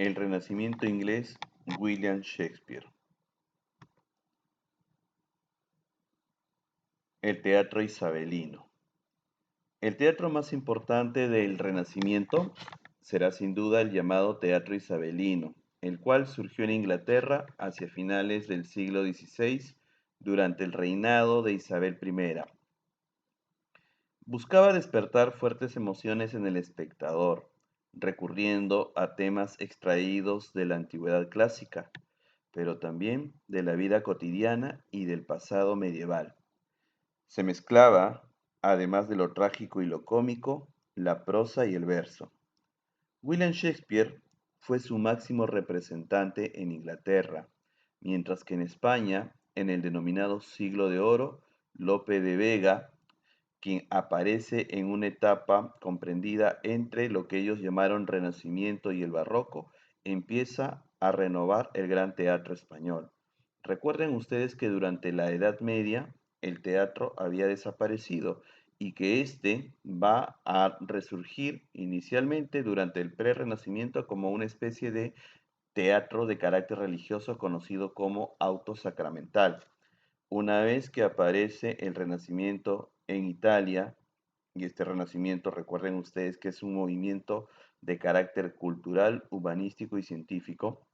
El Renacimiento inglés, William Shakespeare. El teatro isabelino. El teatro más importante del Renacimiento será sin duda el llamado teatro isabelino, el cual surgió en Inglaterra hacia finales del siglo XVI durante el reinado de Isabel I. Buscaba despertar fuertes emociones en el espectador, recurriendo a temas extraídos de la antigüedad clásica, pero también de la vida cotidiana y del pasado medieval. Se mezclaba, además de lo trágico y lo cómico, la prosa y el verso. William Shakespeare fue su máximo representante en Inglaterra, mientras que en España, en el denominado Siglo de Oro, Lope de Vega, quien aparece en una etapa comprendida entre lo que ellos llamaron Renacimiento y el Barroco, empieza a renovar el gran teatro español. Recuerden ustedes que durante la Edad Media el teatro había desaparecido y que éste va a resurgir inicialmente durante el Prerrenacimiento como una especie de teatro de carácter religioso conocido como auto sacramental. Una vez que aparece el Renacimiento en Italia, y este Renacimiento, recuerden ustedes que es un movimiento de carácter cultural, humanístico y científico,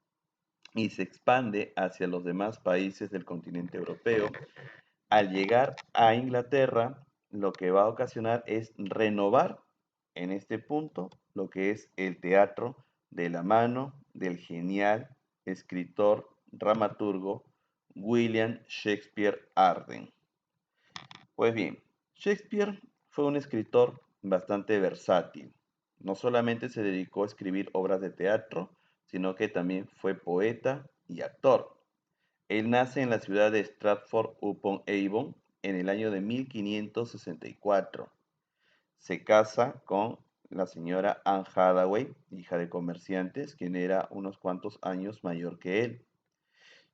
y se expande hacia los demás países del continente europeo, al llegar a Inglaterra, lo que va a ocasionar es renovar en este punto lo que es el teatro de la mano del genial escritor, dramaturgo William Shakespeare Arden. Pues bien, Shakespeare fue un escritor bastante versátil. No solamente se dedicó a escribir obras de teatro, sino que también fue poeta y actor. Él nace en la ciudad de Stratford-upon-Avon en el año de 1564. Se casa con la señora Anne Hathaway, hija de comerciantes, quien era unos cuantos años mayor que él.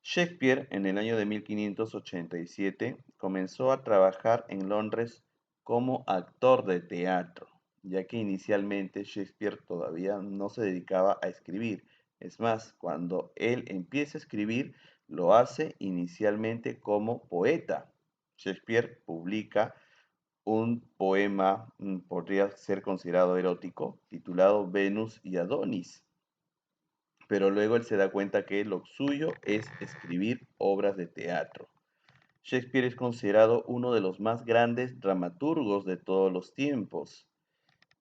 Shakespeare, en el año de 1587, comenzó a trabajar en Londres como actor de teatro, ya que inicialmente Shakespeare todavía no se dedicaba a escribir. Es más, cuando él empieza a escribir, lo hace inicialmente como poeta. Shakespeare publica un poema, podría ser considerado erótico, titulado Venus y Adonis, pero luego él se da cuenta que lo suyo es escribir obras de teatro. Shakespeare es considerado uno de los más grandes dramaturgos de todos los tiempos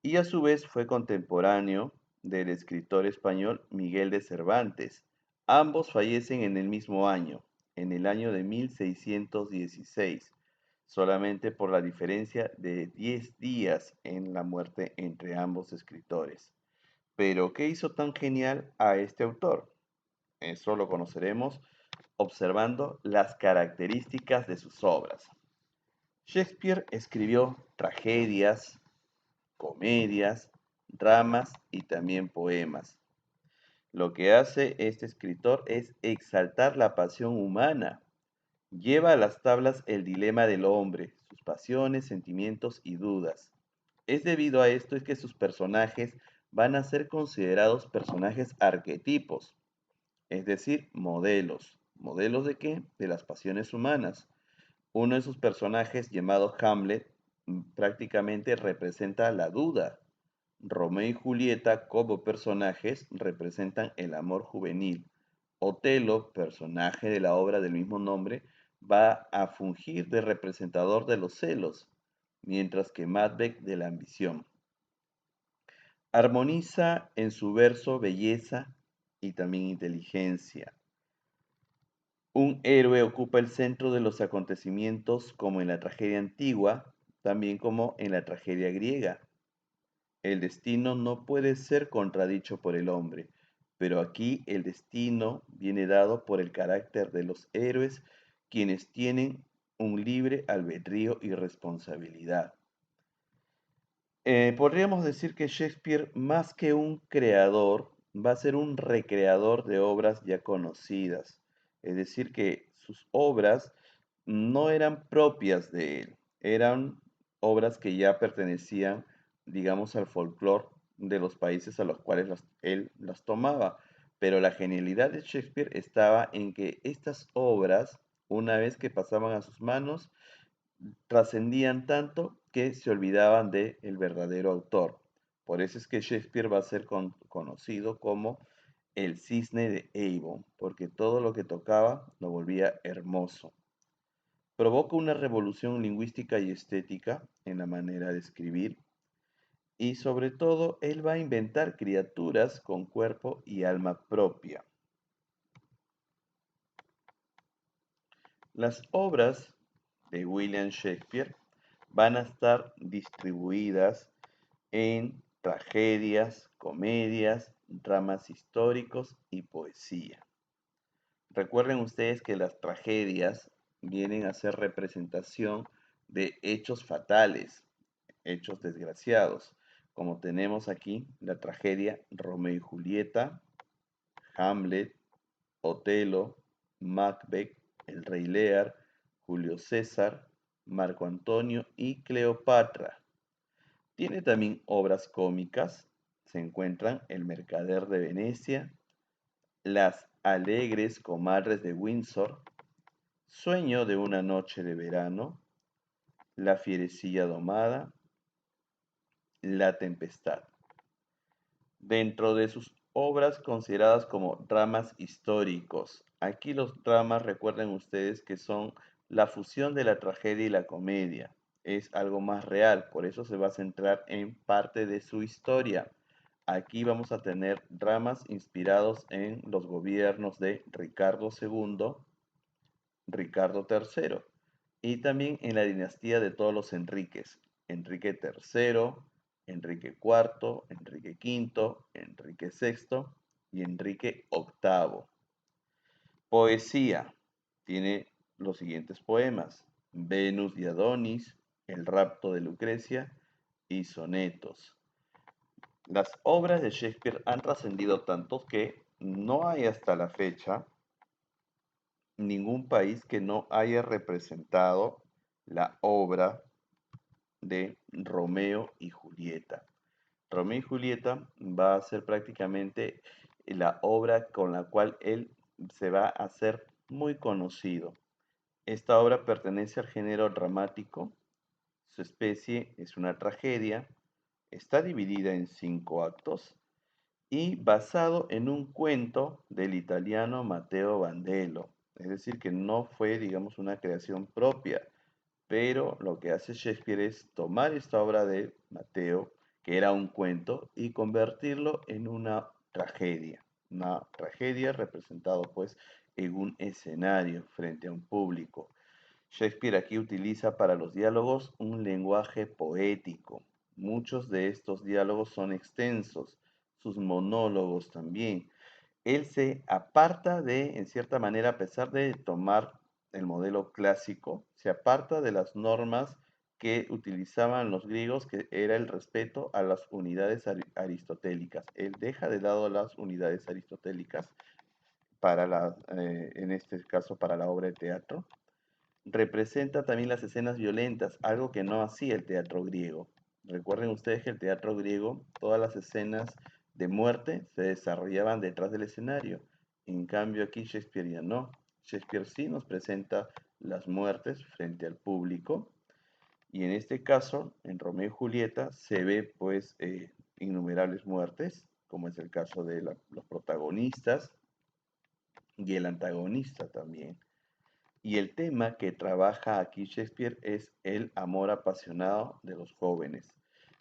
y a su vez fue contemporáneo del escritor español Miguel de Cervantes. Ambos fallecen en el mismo año, en el año de 1616, solamente por la diferencia de 10 días en la muerte entre ambos escritores. Pero, ¿qué hizo tan genial a este autor? Eso lo conoceremos observando las características de sus obras. Shakespeare escribió tragedias, comedias, dramas y también poemas. Lo que hace este escritor es exaltar la pasión humana. Lleva a las tablas el dilema del hombre, sus pasiones, sentimientos y dudas. Es debido a esto es que sus personajes van a ser considerados personajes arquetipos, es decir, modelos. ¿Modelos de qué? De las pasiones humanas. Uno de sus personajes, llamado Hamlet, prácticamente representa la duda. Romeo y Julieta, como personajes, representan el amor juvenil. Otelo, personaje de la obra del mismo nombre, va a fungir de representador de los celos, mientras que Macbeth de la ambición. Armoniza en su verso belleza y también inteligencia. Un héroe ocupa el centro de los acontecimientos como en la tragedia antigua, también como en la tragedia griega. El destino no puede ser contradicho por el hombre, pero aquí el destino viene dado por el carácter de los héroes, quienes tienen un libre albedrío y responsabilidad. Podríamos decir que Shakespeare, más que un creador, va a ser un recreador de obras ya conocidas. Es decir, que sus obras no eran propias de él, eran obras que ya pertenecían, digamos, al folclore de los países a los cuales él las tomaba. Pero la genialidad de Shakespeare estaba en que estas obras, una vez que pasaban a sus manos, trascendían tanto que se olvidaban de el verdadero autor. Por eso es que Shakespeare va a ser conocido como el cisne de Avon, porque todo lo que tocaba lo volvía hermoso. Provoca una revolución lingüística y estética en la manera de escribir, y sobre todo él va a inventar criaturas con cuerpo y alma propia. Las obras de William Shakespeare van a estar distribuidas en tragedias, comedias, dramas históricos y poesía. Recuerden ustedes que las tragedias vienen a ser representación de hechos fatales, hechos desgraciados, como tenemos aquí la tragedia Romeo y Julieta, Hamlet, Otelo, Macbeth, el Rey Lear, Julio César, Marco Antonio y Cleopatra. Tiene también obras cómicas, se encuentran El Mercader de Venecia, Las Alegres Comadres de Windsor, Sueño de una noche de verano, La Fierecilla domada, La Tempestad. Dentro de sus obras consideradas como dramas históricos, aquí los dramas recuerden ustedes que son la fusión de la tragedia y la comedia. Es algo más real, por eso se va a centrar en parte de su historia. Aquí vamos a tener dramas inspirados en los gobiernos de Ricardo II, Ricardo III y también en la dinastía de todos los Enriques, Enrique III, Enrique IV, Enrique V, Enrique VI y Enrique VIII. Poesía. Tiene los siguientes poemas: Venus y Adonis, El rapto de Lucrecia y sonetos. Las obras de Shakespeare han trascendido tanto que no hay hasta la fecha ningún país que no haya representado la obra de Romeo y Julieta. Romeo y Julieta va a ser prácticamente la obra con la cual él se va a hacer muy conocido. Esta obra pertenece al género dramático, su especie es una tragedia, está dividida en 5 actos y basado en un cuento del italiano Matteo Bandello. Es decir, que no fue, digamos, una creación propia, pero lo que hace Shakespeare es tomar esta obra de Mateo, que era un cuento, y convertirlo en una tragedia representado pues en un escenario frente a un público. Shakespeare aquí utiliza para los diálogos un lenguaje poético. Muchos de estos diálogos son extensos, sus monólogos también. Él se aparta de, en cierta manera, a pesar de tomar el modelo clásico, se aparta de las normas que utilizaban los griegos, que era el respeto a las unidades aristotélicas. Él deja de lado las unidades aristotélicas en este caso, para la obra de teatro. Representa también las escenas violentas, algo que no hacía el teatro griego. Recuerden ustedes que el teatro griego, todas las escenas de muerte se desarrollaban detrás del escenario. En cambio aquí Shakespeare ya no. Shakespeare sí nos presenta las muertes frente al público y en este caso, en Romeo y Julieta, se ve pues innumerables muertes, como es el caso de los protagonistas y el antagonista también. Y el tema que trabaja aquí Shakespeare es el amor apasionado de los jóvenes.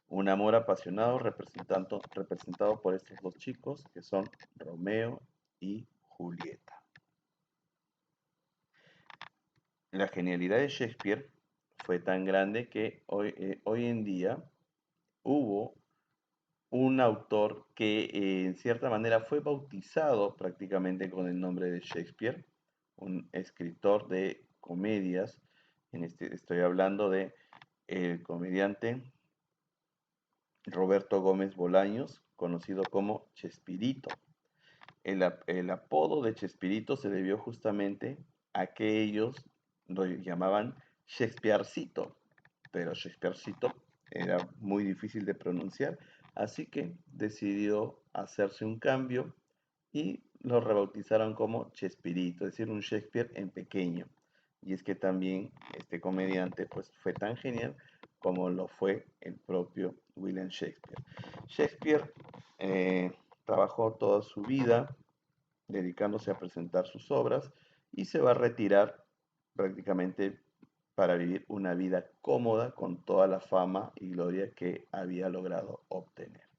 Un amor apasionado representado por estos dos chicos que son Romeo y Julieta. La genialidad de Shakespeare fue tan grande que hoy en día hubo un autor que en cierta manera fue bautizado prácticamente con el nombre de Shakespeare, un escritor de comedias. Estoy hablando de el comediante Roberto Gómez Bolaños, conocido como Chespirito. El apodo de Chespirito se debió justamente a que ellos lo llamaban Shakespearecito, pero Shakespearecito era muy difícil de pronunciar, así que decidió hacerse un cambio y lo rebautizaron como Chespirito, es decir, un Shakespeare en pequeño. Y es que también este comediante pues fue tan genial como lo fue el propio William Shakespeare. Shakespeare trabajó toda su vida dedicándose a presentar sus obras y se va a retirar prácticamente para vivir una vida cómoda con toda la fama y gloria que había logrado obtener.